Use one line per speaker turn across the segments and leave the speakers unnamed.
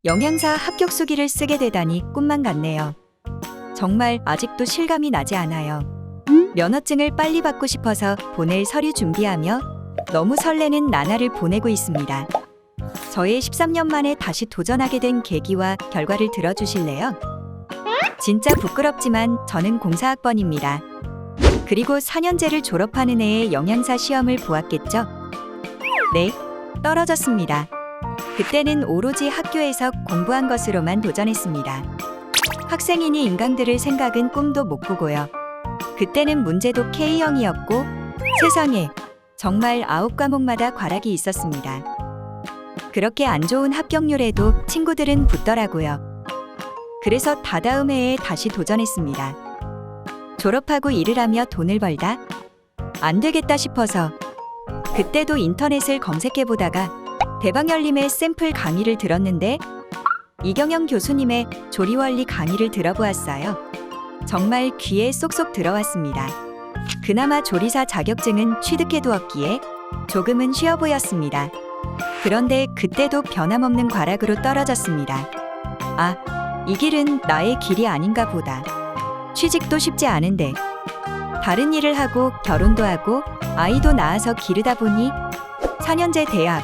영양사 합격수기를 쓰게 되다니 꿈만 같네요. 정말 아직도 실감이 나지 않아요. 면허증을 빨리 받고 싶어서 보낼 서류 준비하며 너무 설레는 나날을 보내고 있습니다. 저의 13년 만에 다시 도전하게 된 계기와 결과를 들어주실래요? 진짜 부끄럽지만 저는 공사학번입니다. 그리고 4년제를 졸업하는 해에 영양사 시험을 보았겠죠? 네, 떨어졌습니다. 그때는 오로지 학교에서 공부한 것으로만 도전했습니다. 학생이니 인강들을 생각은 꿈도 못 꾸고요. 그때는 문제도 K형이었고 세상에 정말 9과목마다 과락이 있었습니다. 그렇게 안 좋은 합격률에도 친구들은 붙더라고요. 그래서 다다음 해에 다시 도전했습니다. 졸업하고 일을 하며 돈을 벌다? 안 되겠다 싶어서 그때도 인터넷을 검색해보다가 대방열림의 샘플 강의를 들었는데 이경영 교수님의 조리원리 강의를 들어보았어요. 정말 귀에 쏙쏙 들어왔습니다. 그나마 조리사 자격증은 취득해두었기에 조금은 쉬워 보였습니다. 그런데 그때도 변함없는 과락으로 떨어졌습니다. 아, 이 길은 나의 길이 아닌가 보다. 취직도 쉽지 않은데 다른 일을 하고 결혼도 하고 아이도 낳아서 기르다 보니 4년제 대학,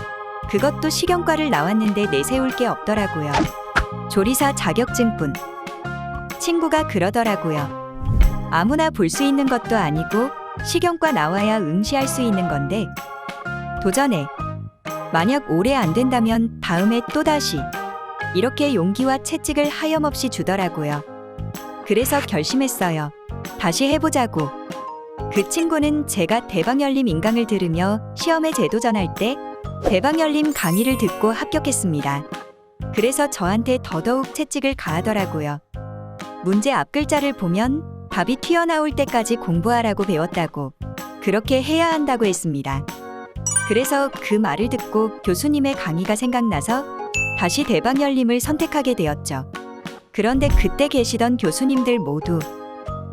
그것도 식용과를 나왔는데 내세울 게 없더라고요. 조리사 자격증뿐. 친구가 그러더라고요. 아무나 볼 수 있는 것도 아니고 식용과 나와야 응시할 수 있는 건데 도전해. 만약 올해 안 된다면 다음에 또다시. 이렇게 용기와 채찍을 하염없이 주더라고요. 그래서 결심했어요. 다시 해보자고. 그 친구는 제가 대방열림 인강을 들으며 시험에 재도전할 때 대방열림 강의를 듣고 합격했습니다. 그래서 저한테 더더욱 채찍을 가하더라고요. 문제 앞글자를 보면 답이 튀어나올 때까지 공부하라고 배웠다고, 그렇게 해야 한다고 했습니다. 그래서 그 말을 듣고 교수님의 강의가 생각나서 다시 대방열림을 선택하게 되었죠. 그런데 그때 계시던 교수님들 모두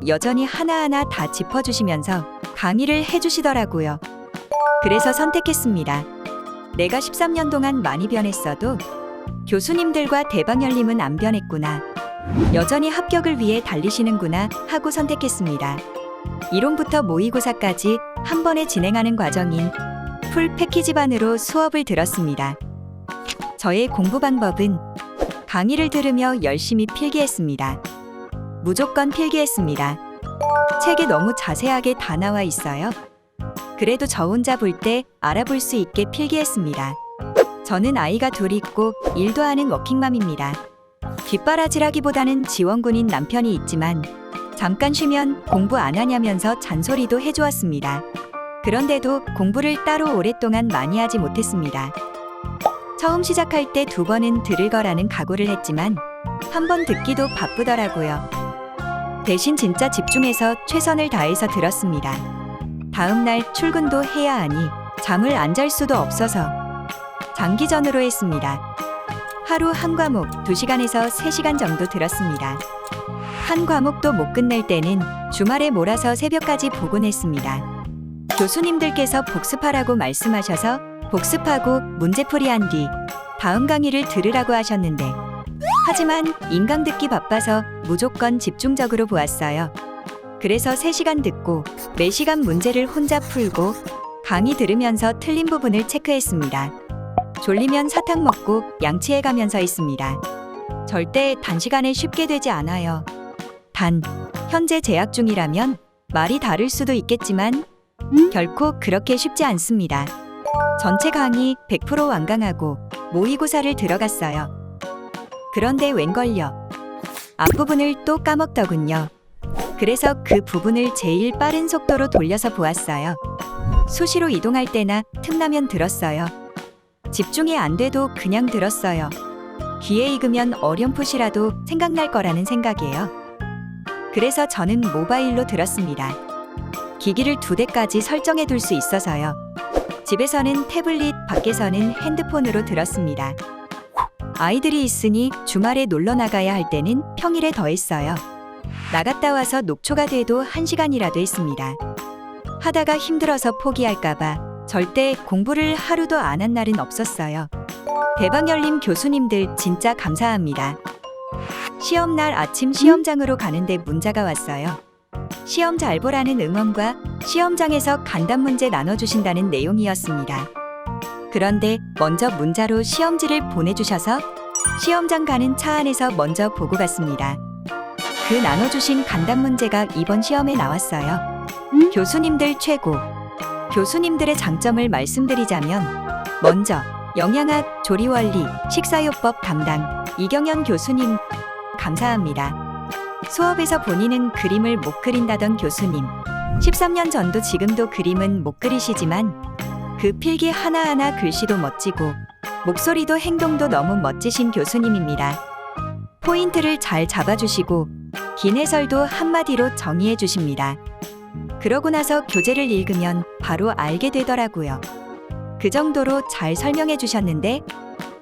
여전히 하나하나 다 짚어주시면서 강의를 해주시더라고요. 그래서 선택했습니다. 내가 13년 동안 많이 변했어도 교수님들과 대방열림은 안 변했구나. 여전히 합격을 위해 달리시는구나 하고 선택했습니다. 이론부터 모의고사까지 한 번에 진행하는 과정인 풀 패키지반으로 수업을 들었습니다. 저의 공부 방법은 강의를 들으며 열심히 필기했습니다. 무조건 필기했습니다. 책에 너무 자세하게 다 나와 있어요. 그래도 저 혼자 볼 때 알아볼 수 있게 필기했습니다. 저는 아이가 둘 있고 일도 하는 워킹맘입니다. 뒷바라지라기보다는 지원군인 남편이 있지만 잠깐 쉬면 공부 안 하냐면서 잔소리도 해주었습니다. 그런데도 공부를 따로 오랫동안 많이 하지 못했습니다. 처음 시작할 때 2번은 들을 거라는 각오를 했지만 한 번 듣기도 바쁘더라고요. 대신 진짜 집중해서 최선을 다해서 들었습니다. 다음 날 출근도 해야 하니 잠을 안 잘 수도 없어서 장기전으로 했습니다. 하루 한 과목 2시간에서 3시간 정도 들었습니다. 한 과목도 못 끝낼 때는 주말에 몰아서 새벽까지 보곤 했습니다. 교수님들께서 복습하라고 말씀하셔서 복습하고 문제풀이한 뒤 다음 강의를 들으라고 하셨는데 하지만 인강 듣기 바빠서 무조건 집중적으로 보았어요. 그래서 3시간 듣고 4시간 문제를 혼자 풀고 강의 들으면서 틀린 부분을 체크했습니다. 졸리면 사탕 먹고 양치해가면서 했습니다. 절대 단시간에 쉽게 되지 않아요. 단, 현재 재학 중이라면 말이 다를 수도 있겠지만 결코 그렇게 쉽지 않습니다. 전체 강의 100% 완강하고 모의고사를 들어갔어요. 그런데 웬걸요. 앞부분을 또 까먹더군요. 그래서 그 부분을 제일 빠른 속도로 돌려서 보았어요. 수시로 이동할 때나 틈나면 들었어요. 집중이 안 돼도 그냥 들었어요. 귀에 익으면 어렴풋이라도 생각날 거라는 생각이에요. 그래서 저는 모바일로 들었습니다. 기기를 2대까지 설정해 둘 수 있어서요. 집에서는 태블릿, 밖에서는 핸드폰으로 들었습니다. 아이들이 있으니 주말에 놀러 나가야 할 때는 평일에 더 했어요. 나갔다 와서 녹초가 돼도 1시간이라도 했습니다. 하다가 힘들어서 포기할까봐 절대 공부를 하루도 안 한 날은 없었어요. 대박 열림 교수님들 진짜 감사합니다. 시험날 아침 시험장으로 가는데 문자가 왔어요. 시험 잘 보라는 응원과 시험장에서 간단 문제 나눠주신다는 내용이었습니다. 그런데 먼저 문자로 시험지를 보내주셔서 시험장 가는 차 안에서 먼저 보고 갔습니다. 그 나눠주신 간단 문제가 이번 시험에 나왔어요. 교수님들 최고. 교수님들의 장점을 말씀드리자면 먼저 영양학, 조리원리, 식사요법 담당 이경연 교수님 감사합니다. 수업에서 본인은 그림을 못 그린다던 교수님 13년 전도 지금도 그림은 못 그리시지만 그 필기 하나하나 글씨도 멋지고 목소리도 행동도 너무 멋지신 교수님입니다. 포인트를 잘 잡아주시고 긴 해설도 한마디로 정의해 주십니다. 그러고 나서 교재를 읽으면 바로 알게 되더라고요. 그 정도로 잘 설명해 주셨는데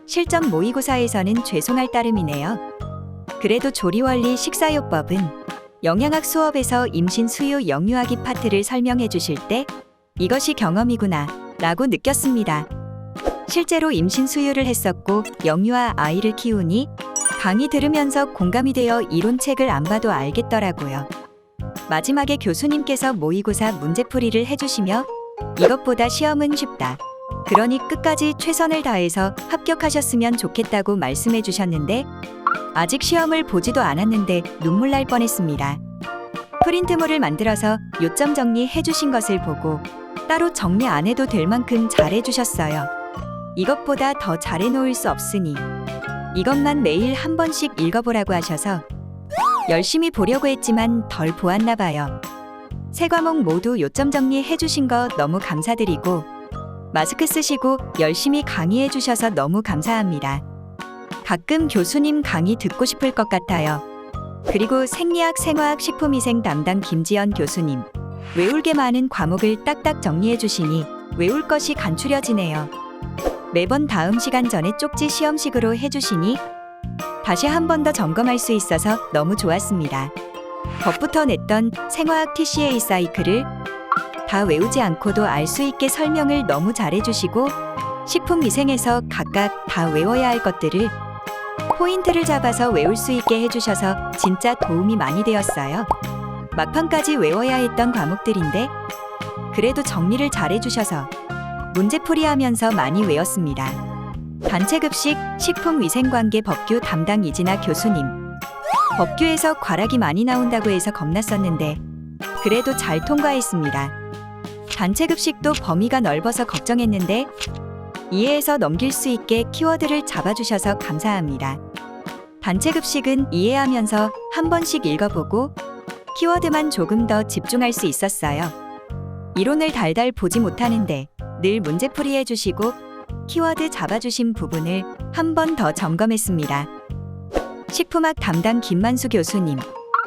실전 모의고사에서는 죄송할 따름이네요. 그래도 조리원리 식사요법은 영양학 수업에서 임신 수유 영유아기 파트를 설명해 주실 때 이것이 경험이구나 라고 느꼈습니다. 실제로 임신 수유를 했었고 영유아 아이를 키우니 강의 들으면서 공감이 되어 이론책을 안 봐도 알겠더라고요. 마지막에 교수님께서 모의고사 문제풀이를 해주시며 이것보다 시험은 쉽다. 그러니 끝까지 최선을 다해서 합격하셨으면 좋겠다고 말씀해 주셨는데 아직 시험을 보지도 않았는데 눈물 날 뻔했습니다. 프린트물을 만들어서 요점 정리해 주신 것을 보고 따로 정리 안 해도 될 만큼 잘해 주셨어요. 이것보다 더 잘해 놓을 수 없으니 이것만 매일 한 번씩 읽어보라고 하셔서 열심히 보려고 했지만 덜 보았나 봐요. 세 과목 모두 요점 정리해 주신 거 너무 감사드리고 마스크 쓰시고 열심히 강의해 주셔서 너무 감사합니다. 가끔 교수님 강의 듣고 싶을 것 같아요. 그리고 생리학, 생화학, 식품위생 담당 김지연 교수님 외울 게 많은 과목을 딱딱 정리해 주시니 외울 것이 간추려지네요. 매번 다음 시간 전에 쪽지 시험식으로 해주시니 다시 한 번 더 점검할 수 있어서 너무 좋았습니다. 법부터 냈던 생화학 TCA 사이클을 다 외우지 않고도 알 수 있게 설명을 너무 잘해주시고 식품위생에서 각각 다 외워야 할 것들을 포인트를 잡아서 외울 수 있게 해주셔서 진짜 도움이 많이 되었어요. 막판까지 외워야 했던 과목들인데 그래도 정리를 잘해주셔서 문제풀이하면서 많이 외웠습니다. 단체급식 식품위생관계 법규 담당 이진아 교수님 법규에서 과락이 많이 나온다고 해서 겁났었는데 그래도 잘 통과했습니다. 단체급식도 범위가 넓어서 걱정했는데 이해해서 넘길 수 있게 키워드를 잡아주셔서 감사합니다. 단체급식은 이해하면서 한 번씩 읽어보고 키워드만 조금 더 집중할 수 있었어요. 이론을 달달 보지 못하는데 늘 문제풀이 해주시고 키워드 잡아주신 부분을 한 번 더 점검했습니다. 식품학 담당 김만수 교수님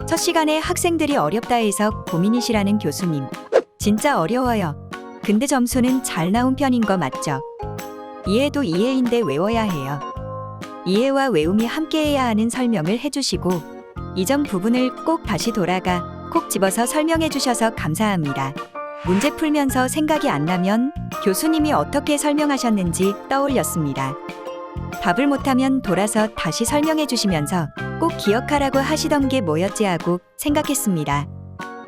첫 시간에 학생들이 어렵다 해서 고민이시라는 교수님 진짜 어려워요. 근데 점수는 잘 나온 편인 거 맞죠? 이해도 이해인데 외워야 해요. 이해와 외움이 함께해야 하는 설명을 해주시고 이전 부분을 꼭 다시 돌아가 콕 집어서 설명해 주셔서 감사합니다. 문제 풀면서 생각이 안 나면 교수님이 어떻게 설명하셨는지 떠올렸습니다. 답을 못하면 돌아서 다시 설명해 주시면서 꼭 기억하라고 하시던 게 뭐였지 하고 생각했습니다.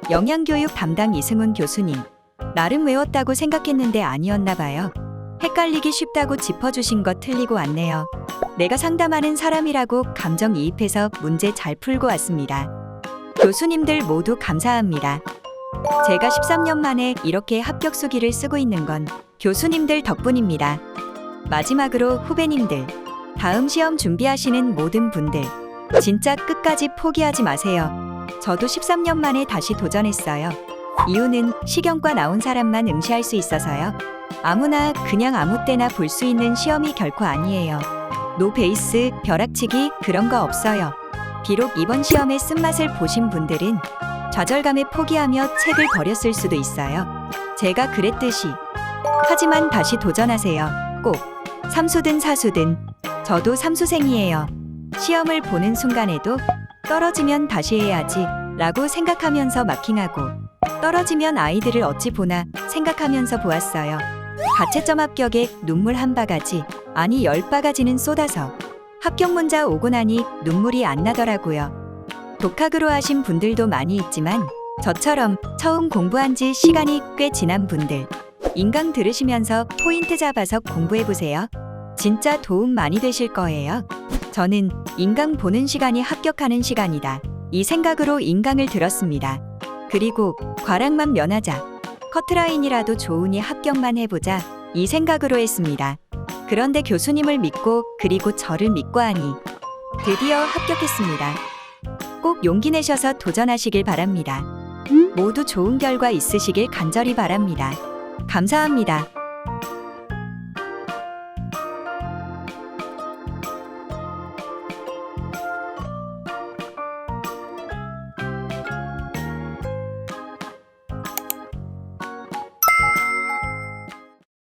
영양교육 담당 이승훈 교수님 나름 외웠다고 생각했는데 아니었나 봐요. 헷갈리기 쉽다고 짚어주신 거 틀리고 왔네요. 내가 상담하는 사람이라고 감정이입해서 문제 잘 풀고 왔습니다. 교수님들 모두 감사합니다. 제가 13년 만에 이렇게 합격 수기를 쓰고 있는 건 교수님들 덕분입니다. 마지막으로 후배님들, 다음 시험 준비하시는 모든 분들 진짜 끝까지 포기하지 마세요. 저도 13년 만에 다시 도전했어요. 이유는 시경과 나온 사람만 응시할 수 있어서요. 아무나 그냥 아무 때나 볼 수 있는 시험이 결코 아니에요. 노 베이스, 벼락치기 그런 거 없어요. 비록 이번 시험의 쓴맛을 보신 분들은 좌절감에 포기하며 책을 버렸을 수도 있어요. 제가 그랬듯이. 하지만 다시 도전하세요. 꼭. 삼수든 사수든. 저도 삼수생이에요. 시험을 보는 순간에도 떨어지면 다시 해야지 라고 생각하면서 마킹하고 떨어지면 아이들을 어찌 보나 생각하면서 보았어요. 가채점 합격에 눈물 한 바가지, 아니 10바가지는 쏟아서 합격 문자 오고 나니 눈물이 안 나더라고요. 독학으로 하신 분들도 많이 있지만 저처럼 처음 공부한 지 시간이 꽤 지난 분들, 인강 들으시면서 포인트 잡아서 공부해보세요. 진짜 도움 많이 되실 거예요. 저는 인강 보는 시간이 합격하는 시간이다, 이 생각으로 인강을 들었습니다. 그리고 과락만 면하자, 커트라인이라도 좋으니 합격만 해보자, 이 생각으로 했습니다. 그런데 교수님을 믿고 그리고 저를 믿고 하니 드디어 합격했습니다. 꼭 용기 내셔서 도전하시길 바랍니다. 모두 좋은 결과 있으시길 간절히 바랍니다. 감사합니다.